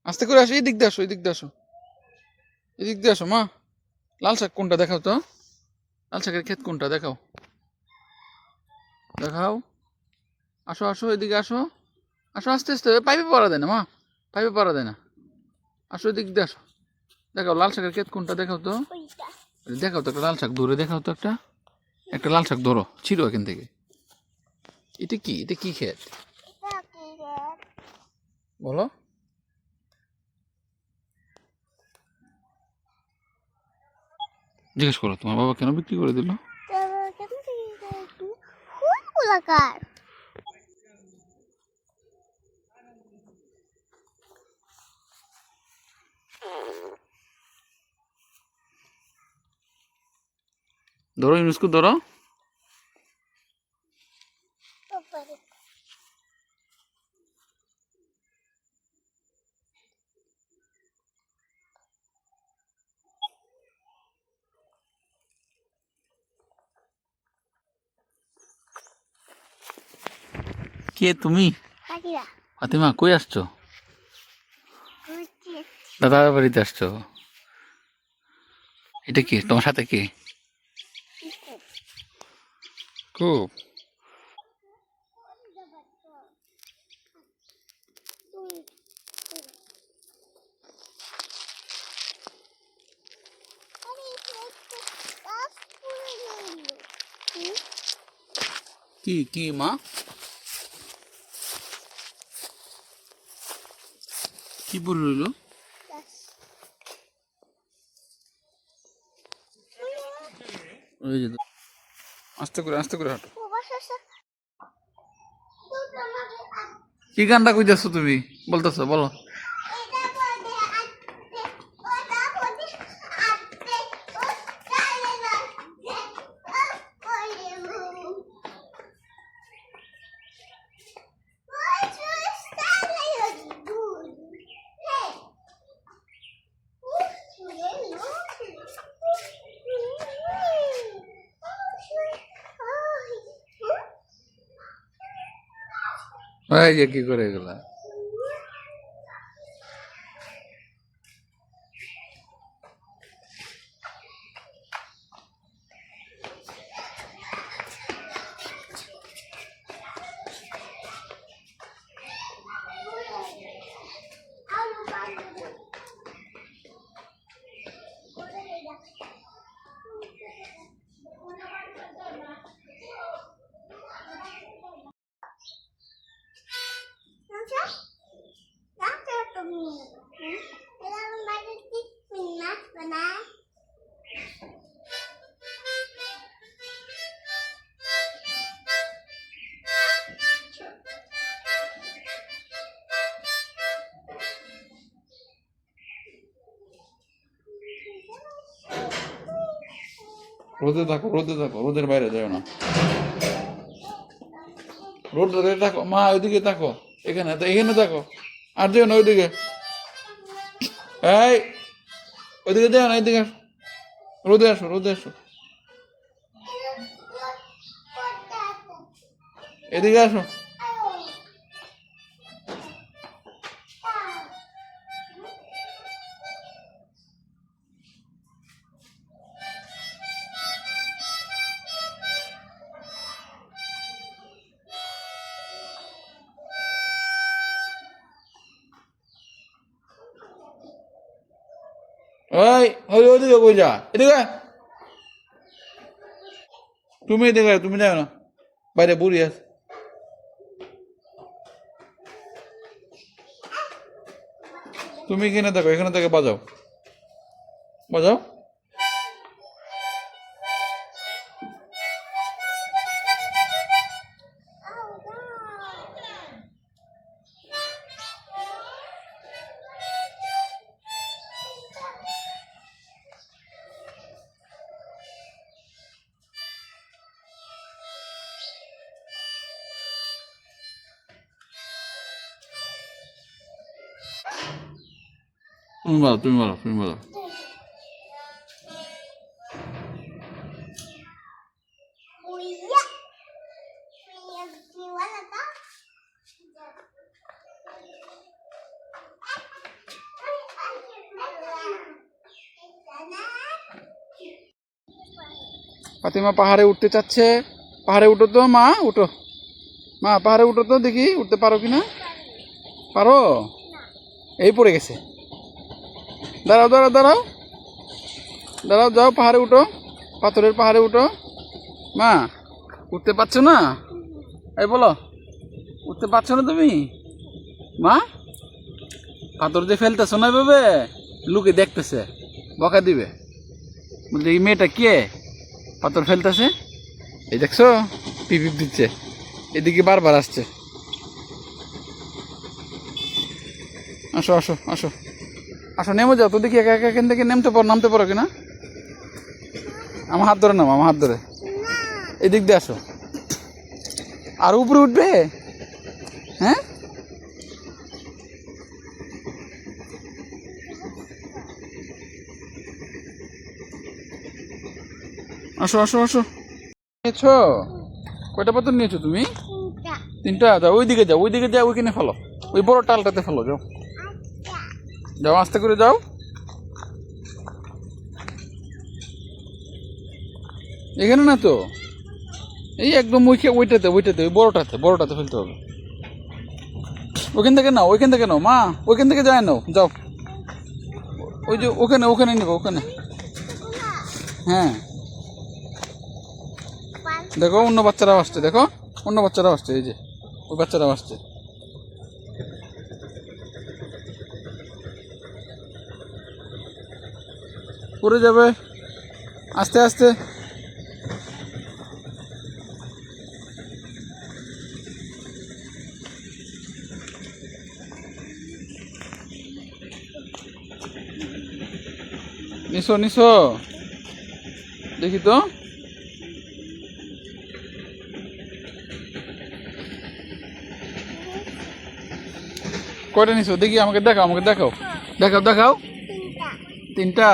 আস্তে করে আসো, এদিক দিয়ে আসো, এদিক দিয়ে আসো, এদিক দিয়ে আসো মা। লাল শাক কোনটা দেখাও তো, লাল শাকের ক্ষেত কোনটা দেখাও, দেখাও। আসো আসো, এদিকে আসো, আসো আস্তে আস্তে, পাইপে পড়া দেয় না মা, পাইপে পড়া দেয় না। আসো এদিক দিয়ে আসো, দেখাও লাল শাকের ক্ষেত কোনটা দেখাও তো, দেখাও তো একটা লাল শাক ধরে দেখাও তো, একটা একটা লাল শাক ধরো, ছিঁড়ো এখান থেকে। এটা কি, এটা কি ক্ষেত বলো? জিজ্ঞেস করো তোমার বাবা কেন বিক্রি করে দিল। ধরো ইউনুসকে ধরো। কে তুমি? ফাতিমা কই আসছো? দাদার বাড়িতে আসছো? এটা কি তোমার সাথে কে? খুব কি কি মা, কি বল রইল? ওই যে আস্তে করে আস্তে করে হাঁটো। কি গানটা কইতেছো তুমি, বলতেছো বলো। এই যে কি করে এগুলা। রোদে থাকো, রোদে থাকো, রোদের বাইরে যাও না। রোদে থাকো মা, ওইদিকে থাকো, এখানে এখানে থাকো, আর যেও না ওইদিকে। এই ওইদিকে যাও না, এইদিকে আসো, রোদে আসো, রোদে আসো, এদিকে আসো। ওই ওই ওইদিকে কই যা, এদিকে আয়। তুমি এদিকে আয়, তুমি যাও না, বাইরে বুড়ি আছে। তুমি এখানে থাকো, এখানে থেকে বাজাও, বাজাও। তুমি বলো, তুমি বলো, তুমি বলো। ফাতিমা পাহাড়ে উঠতে চাচ্ছে। পাহাড়ে উঠো তো মা, উঠো মা, পাহাড়ে উঠো তো দেখি উঠতে পারো কিনা। পারো? এই পড়ে গেছে। দাঁড়াও দাঁড়াও দাঁড়াও দাঁড়াও, যাও পাহাড়ে উঠো, পাথরের পাহাড়ে উঠো। মা উঠতে পারছো না? এই বলো, উঠতে পারছো না তুমি? মা পাথর দিয়ে ফেলতেছো না এভাবে, লুকে দেখতেছে, বকা দিবে। বলছে এই মেয়েটা কে পাথর ফেলতেছে? এই দেখছো পিপিপ দিচ্ছে, এদিকে বারবার আসছে। আসো আসো আসো আসো, নেমে যাও তো দেখি, একা একা এখান থেকে নামতে পারো কিনা। আমার হাত ধরে নামো, আমার হাত ধরে, এদিক দিয়ে আসো। আর উপরে উঠবে? হ্যাঁ, আসো আসো আসো। নিয়েছো? কয়টা পাথর নিয়েছো তুমি? 3টা। যাও ওইদিকে যাও, ওইদিকে যাও, ওইখানে ফেলো, ওই বড় টালটাতে ফেলো। যাও যাও, আস্তে করে যাও। এখানে না তো, এই একদম ওইটাতে ওইটাতে, ওই বড়টাতে ফেলতে হবে। ওখান থেকে নাও, ওইখান থেকে নাও মা, ওইখান থেকে যায় নাও, যাও। ওই যে ওখানে ওখানে নেবো, ওখানে। হ্যাঁ দেখো অন্য বাচ্চারাও আসছে, দেখো অন্য বাচ্চারাও আসছে, এই যে ওই বাচ্চারাও আসছে। পড়ে যাবে, আস্তে আস্তে। নিশো নিশো, দেখি তো। কয়টা নিশো দেখি, আমাকে দেখাও, আমাকে দেখাও, দেখাও দেখাও। 3টা।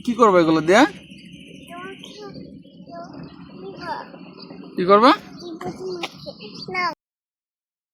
কি করবো এগুলো দিয়া? কি করবা?